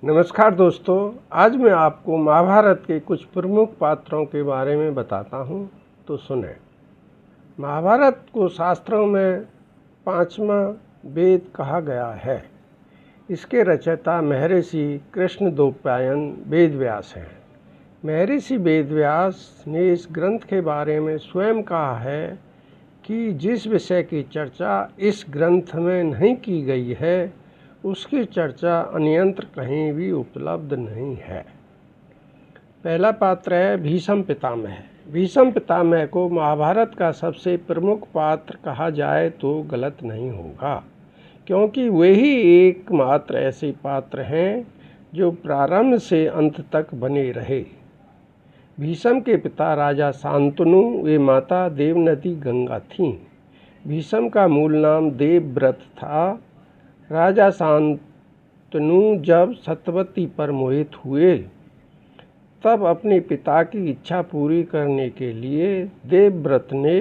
नमस्कार दोस्तों, आज मैं आपको महाभारत के कुछ प्रमुख पात्रों के बारे में बताता हूँ, तो सुने। महाभारत को शास्त्रों में पांचवा वेद कहा गया है। इसके रचयिता महर्षि कृष्णद्वैपायन वेदव्यास हैं। महर्षि वेदव्यास ने इस ग्रंथ के बारे में स्वयं कहा है कि जिस विषय की चर्चा इस ग्रंथ में नहीं की गई है उसकी चर्चा अन्यत्र कहीं भी उपलब्ध नहीं है। पहला पात्र है भीष्म पितामह। भीष्म पितामह को महाभारत का सबसे प्रमुख पात्र कहा जाए तो गलत नहीं होगा, क्योंकि वही एकमात्र ऐसे पात्र हैं जो प्रारंभ से अंत तक बने रहे। भीष्म के पिता राजा शांतनु व माता देवनदी गंगा थीं। भीष्म का मूल नाम देवव्रत था। राजा शांतनु जब सत्यवती पर मोहित हुए तब अपने पिता की इच्छा पूरी करने के लिए देवव्रत ने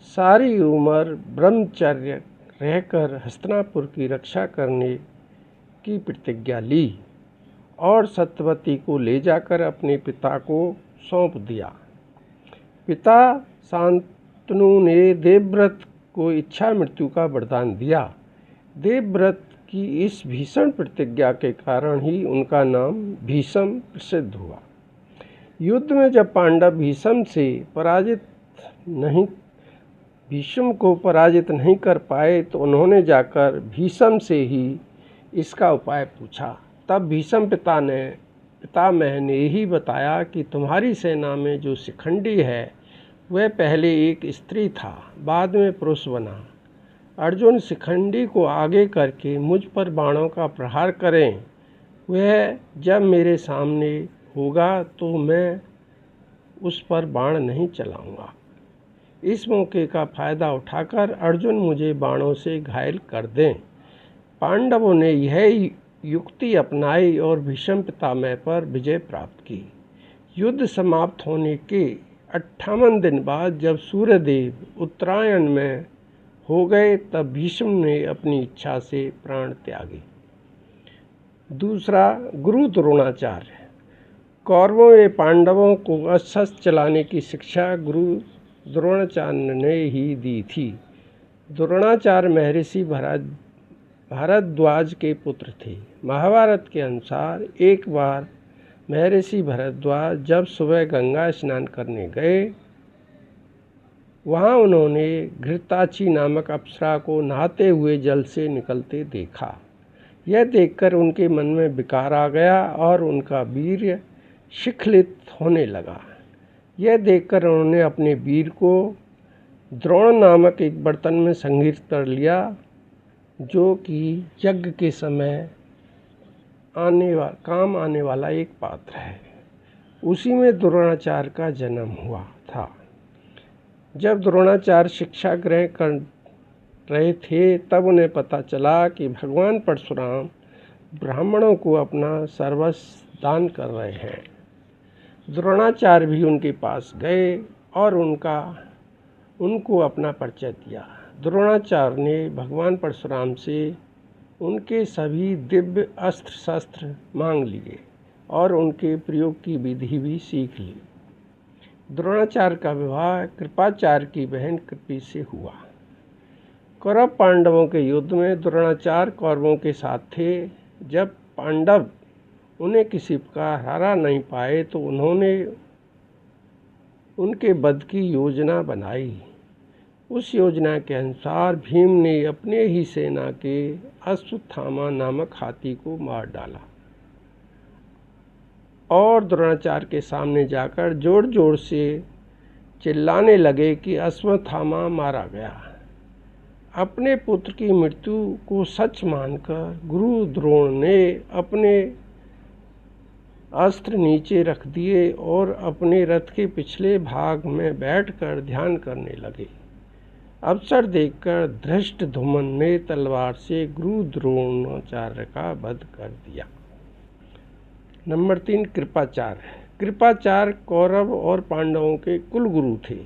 सारी उम्र ब्रह्मचर्य रहकर हस्तिनापुर की रक्षा करने की प्रतिज्ञा ली और सत्यवती को ले जाकर अपने पिता को सौंप दिया। पिता शांतनु ने देवव्रत को इच्छा मृत्यु का वरदान दिया। देवव्रत की इस भीषण प्रतिज्ञा के कारण ही उनका नाम भीष्म प्रसिद्ध हुआ। युद्ध में जब पांडव भीष्म को पराजित नहीं कर पाए तो उन्होंने जाकर भीष्म से ही इसका उपाय पूछा। तब भीष्म पितामह ने ही बताया कि तुम्हारी सेना में जो शिखंडी है वह पहले एक स्त्री था, बाद में पुरुष बना। अर्जुन शिखंडी को आगे करके मुझ पर बाणों का प्रहार करें। वह जब मेरे सामने होगा तो मैं उस पर बाण नहीं चलाऊंगा। इस मौके का फायदा उठाकर अर्जुन मुझे बाणों से घायल कर दें। पांडवों ने यह युक्ति अपनाई और भीष्म पितामह पर विजय प्राप्त की। युद्ध समाप्त होने के 58 दिन बाद जब सूर्यदेव उत्तरायण में हो गए तब भीष्म ने अपनी इच्छा से प्राण त्यागे। दूसरा, गुरु द्रोणाचार्य। कौरवों व पांडवों को अस्त्र चलाने की शिक्षा गुरु द्रोणाचार्य ने ही दी थी। द्रोणाचार्य महर्षि भारद्वाज के पुत्र थे। महाभारत के अनुसार एक बार महर्षि भारद्वाज जब सुबह गंगा स्नान करने गए, वहाँ उन्होंने घृताची नामक अप्सरा को नहाते हुए जल से निकलते देखा। यह देखकर उनके मन में विकार आ गया और उनका वीर्य शिखलित होने लगा। यह देखकर उन्होंने अपने वीर को द्रोण नामक एक बर्तन में संग्रहित कर लिया, जो कि यज्ञ के समय काम आने वाला एक पात्र है। उसी में द्रोणाचार्य का जन्म हुआ था। जब द्रोणाचार्य शिक्षा ग्रहण कर रहे थे तब उन्हें पता चला कि भगवान परशुराम ब्राह्मणों को अपना सर्वस्व दान कर रहे हैं। द्रोणाचार्य भी उनके पास गए और उनको अपना परिचय दिया। द्रोणाचार्य ने भगवान परशुराम से उनके सभी दिव्य अस्त्र शस्त्र मांग लिए और उनके प्रयोग की विधि भी सीख ली। द्रोणाचार्य का विवाह कृपाचार्य की बहन कृपि से हुआ। कौरव पांडवों के युद्ध में द्रोणाचार्य कौरवों के साथ थे। जब पांडव उन्हें किसी प्रकार हरा नहीं पाए तो उन्होंने उनके वध की योजना बनाई। उस योजना के अनुसार भीम ने अपने ही सेना के अश्वत्थामा नामक हाथी को मार डाला और द्रोणाचार्य के सामने जाकर जोर जोर से चिल्लाने लगे कि अश्वत्थामा मारा गया। अपने पुत्र की मृत्यु को सच मानकर गुरु द्रोण ने अपने अस्त्र नीचे रख दिए और अपने रथ के पिछले भाग में बैठकर ध्यान करने लगे। अवसर देखकर धृष्टद्युम्न ने तलवार से गुरु द्रोणाचार्य का वध कर दिया। नंबर 3, कृपाचार्य। कृपाचार्य कौरव और पांडवों के कुलगुरु थे।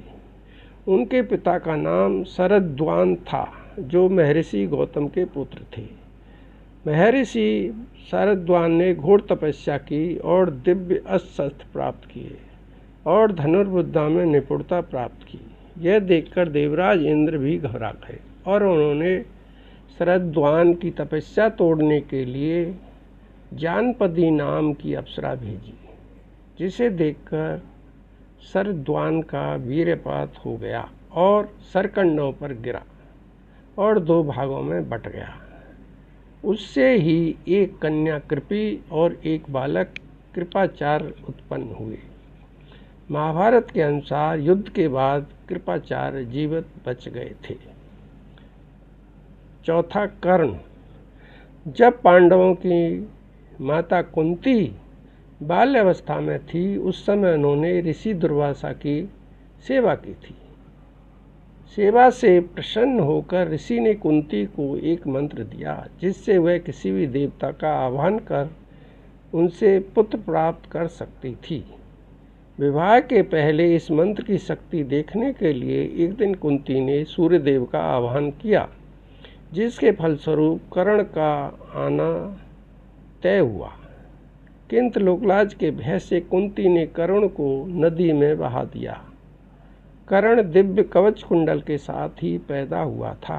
उनके पिता का नाम शरद्वान था, जो महर्षि गौतम के पुत्र थे। महर्षि शरद्वान ने घोर तपस्या की और दिव्य अस्त्र प्राप्त किए और धनुर्विद्या में निपुणता प्राप्त की। यह देखकर देवराज इंद्र भी घबरा गए और उन्होंने शरद्वान की तपस्या तोड़ने के लिए जानपदी नाम की अप्सरा भेजी, जिसे देखकर शरद्वान का वीर्यपात हो गया और सरकंडों पर गिरा और 2 भागों में बट गया। उससे ही एक कन्या कृपि और एक बालक कृपाचार्य उत्पन्न हुए। महाभारत के अनुसार युद्ध के बाद कृपाचार्य जीवित बच गए थे। चौथा, कर्ण। जब पांडवों की माता कुंती बाल्यावस्था में थी, उस समय उन्होंने ऋषि दुर्वासा की सेवा की थी। सेवा से प्रसन्न होकर ऋषि ने कुंती को एक मंत्र दिया, जिससे वह किसी भी देवता का आह्वान कर उनसे पुत्र प्राप्त कर सकती थी। विवाह के पहले इस मंत्र की शक्ति देखने के लिए एक दिन कुंती ने सूर्यदेव का आह्वान किया, जिसके फलस्वरूप कर्ण का आना तय हुआ। किंतु लोकलाज के भय से कुंती ने कर्ण को नदी में बहा दिया। कर्ण दिव्य कवच कुंडल के साथ ही पैदा हुआ था।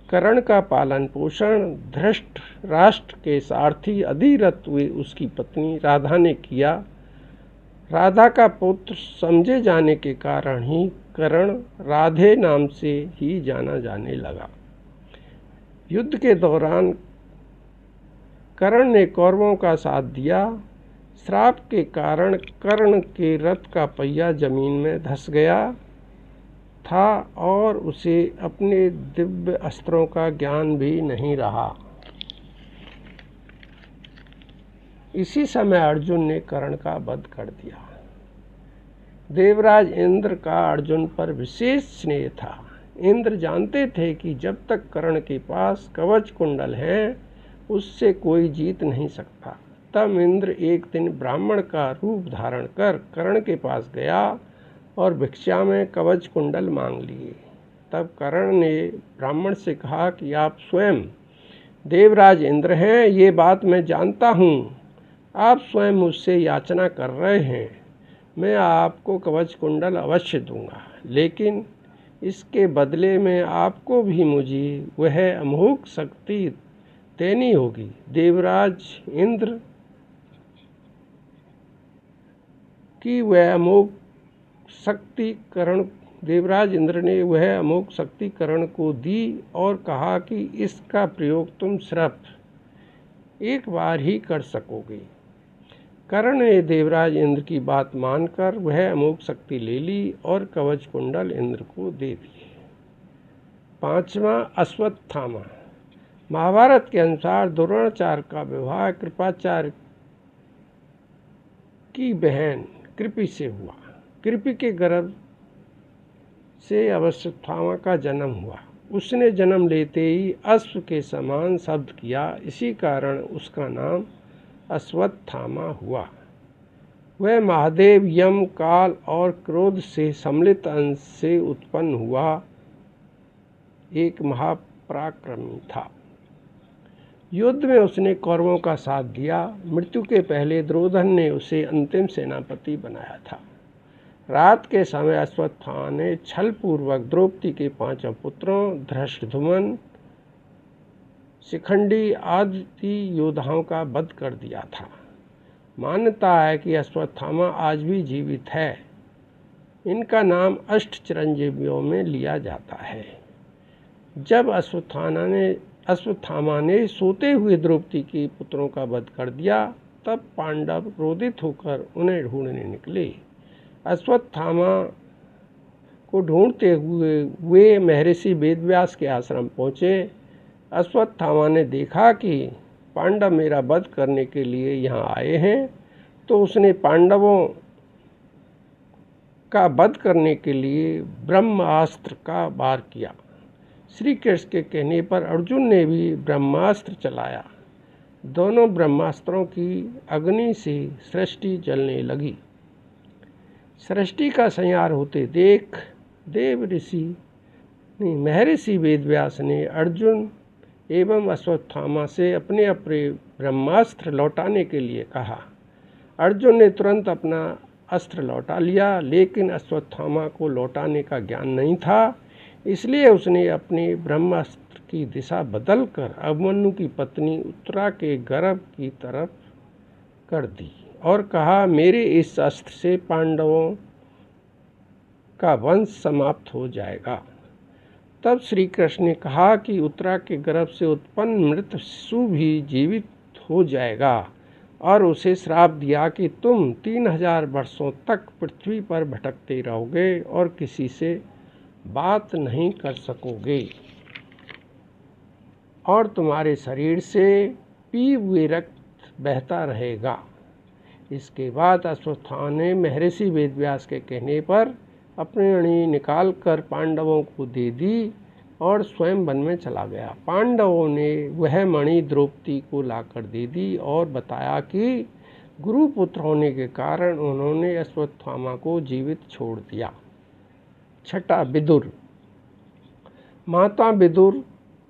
कर्ण का पालन पोषण धृतराष्ट्र के सारथी अधिरथ हुए उसकी पत्नी राधा ने किया। राधा का पुत्र समझे जाने के कारण ही कर्ण राधे नाम से ही जाना जाने लगा। युद्ध के दौरान कर्ण ने कौरवों का साथ दिया। श्राप के कारण कर्ण के रथ का पहिया जमीन में धंस गया था और उसे अपने दिव्य अस्त्रों का ज्ञान भी नहीं रहा। इसी समय अर्जुन ने कर्ण का वध कर दिया। देवराज इंद्र का अर्जुन पर विशेष स्नेह था। इंद्र जानते थे कि जब तक कर्ण के पास कवच कुंडल है, उससे कोई जीत नहीं सकता। तब इंद्र एक दिन ब्राह्मण का रूप धारण कर कर्ण के पास गया और भिक्षा में कवच कुंडल मांग लिए। तब कर्ण ने ब्राह्मण से कहा कि आप स्वयं देवराज इंद्र हैं, ये बात मैं जानता हूँ। आप स्वयं मुझसे याचना कर रहे हैं। मैं आपको कवच कुंडल अवश्य दूंगा, लेकिन इसके बदले में आपको भी मुझे वह अमोघ शक्ति देनी होगी। देवराज इंद्र ने वह अमोघ शक्ति कर्ण को दी और कहा कि इसका प्रयोग तुम सिर्फ एक बार ही कर सकोगे। कर्ण ने देवराज इंद्र की बात मानकर वह अमोघ शक्ति ले ली और कवच कुंडल इंद्र को दे दिए। 5वां, अश्वत्थामा। महाभारत के अनुसार द्रोणाचार्य का विवाह कृपाचार्य की बहन कृपि से हुआ। कृपि के गर्भ से अश्वत्थामा का जन्म हुआ। उसने जन्म लेते ही अश्व के समान शब्द किया, इसी कारण उसका नाम अश्वत्थामा हुआ। वह महादेव, यम, काल और क्रोध से सम्मिलित अंश से उत्पन्न हुआ एक महापराक्रमी था। युद्ध में उसने कौरवों का साथ दिया। मृत्यु के पहले दुर्योधन ने उसे अंतिम सेनापति बनाया था। रात के समय अश्वत्थामा ने छलपूर्वक द्रौपदी के 5 पुत्रों धृष्टद्युम्न, शिखंडी आदि योद्धाओं का वध कर दिया था। मान्यता है कि अश्वत्थामा आज भी जीवित है। इनका नाम अष्ट चिरंजीवियों में लिया जाता है। जब अश्वत्थामा ने सोते हुए द्रौपदी के पुत्रों का वध कर दिया, तब पांडव क्रोधित होकर उन्हें ढूंढने निकले। अश्वत्थामा को ढूंढते हुए वे महर्षि वेदव्यास के आश्रम पहुँचे। अश्वत्थामा ने देखा कि पांडव मेरा वध करने के लिए यहाँ आए हैं, तो उसने पांडवों का वध करने के लिए ब्रह्मास्त्र का वार किया। श्री कृष्ण के कहने पर अर्जुन ने भी ब्रह्मास्त्र चलाया। दोनों ब्रह्मास्त्रों की अग्नि से सृष्टि जलने लगी। सृष्टि का संहार होते देख महर्षि वेदव्यास ने अर्जुन एवं अश्वत्थामा से अपने अपने ब्रह्मास्त्र लौटाने के लिए कहा। अर्जुन ने तुरंत अपना अस्त्र लौटा लिया, लेकिन अश्वत्थामा को लौटाने का ज्ञान नहीं था, इसलिए उसने अपने ब्रह्मास्त्र की दिशा बदलकर अभिमन्यु की पत्नी उत्तरा के गर्भ की तरफ कर दी और कहा, मेरे इस अस्त्र से पांडवों का वंश समाप्त हो जाएगा। तब श्री कृष्ण ने कहा कि उत्तरा के गर्भ से उत्पन्न मृत शिशु भी जीवित हो जाएगा और उसे श्राप दिया कि तुम 3000 वर्षों तक पृथ्वी पर भटकते रहोगे और किसी से बात नहीं कर सकोगे और तुम्हारे शरीर से पी हुए रक्त बहता रहेगा। इसके बाद अश्वत्थामा ने महर्षि वेदव्यास के कहने पर अपनी अणी निकाल कर पांडवों को दे दी और स्वयं वन में चला गया। पांडवों ने वह मणि द्रौपदी को लाकर दे दी और बताया कि गुरुपुत्र होने के कारण उन्होंने अश्वत्थामा को जीवित छोड़ दिया। छठा, विदुर। माता विदुर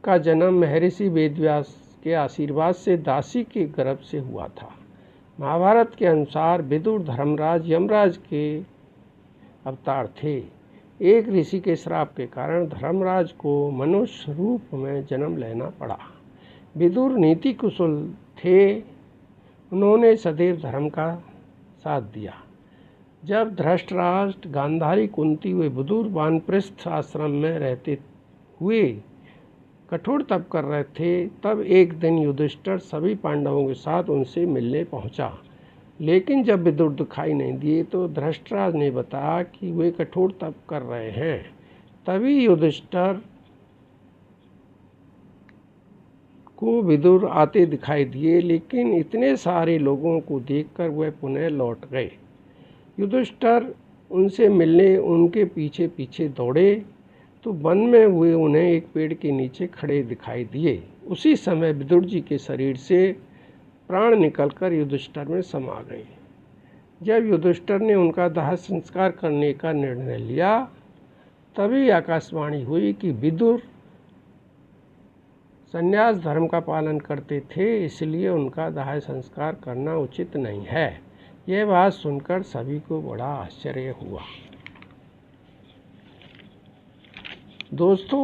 का जन्म महर्षि वेदव्यास के आशीर्वाद से दासी के गर्भ से हुआ था। महाभारत के अनुसार विदुर धर्मराज यमराज के अवतार थे। एक ऋषि के श्राप के कारण धर्मराज को मनुष्य रूप में जन्म लेना पड़ा। विदुर नीति कुशल थे, उन्होंने सदैव धर्म का साथ दिया। जब धृतराष्ट्र, गांधारी, कुंती व विदुर वानप्रस्थ आश्रम में रहते हुए कठोर तप कर रहे थे, तब एक दिन युधिष्ठिर सभी पांडवों के साथ उनसे मिलने पहुंचा। लेकिन जब विदुर दिखाई नहीं दिए तो धृतराष्ट्र ने बताया कि वे कठोर तप कर रहे हैं। तभी युधिष्ठिर को विदुर आते दिखाई दिए, लेकिन इतने सारे लोगों को देखकर वह पुनः लौट गए। युधिष्ठिर उनसे मिलने उनके पीछे पीछे दौड़े तो वन में वे उन्हें एक पेड़ के नीचे खड़े दिखाई दिए। उसी समय विदुर जी के शरीर से प्राण निकलकर युधिष्ठिर में समा गए। जब युधिष्ठिर ने उनका दाह संस्कार करने का निर्णय लिया, तभी आकाशवाणी हुई कि विदुर संन्यास धर्म का पालन करते थे, इसलिए उनका दाह संस्कार करना उचित नहीं है। यह बात सुनकर सभी को बड़ा आश्चर्य हुआ। दोस्तों,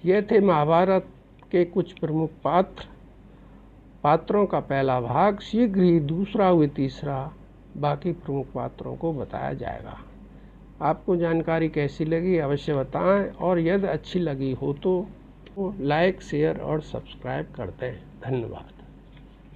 ये थे महाभारत के कुछ प्रमुख पात्रों का पहला भाग। शीघ्र ही दूसरा व तीसरा बाकी प्रमुख पात्रों को बताया जाएगा। आपको जानकारी कैसी लगी अवश्य बताएं और यदि अच्छी लगी हो तो लाइक, शेयर और सब्सक्राइब कर दें। धन्यवाद।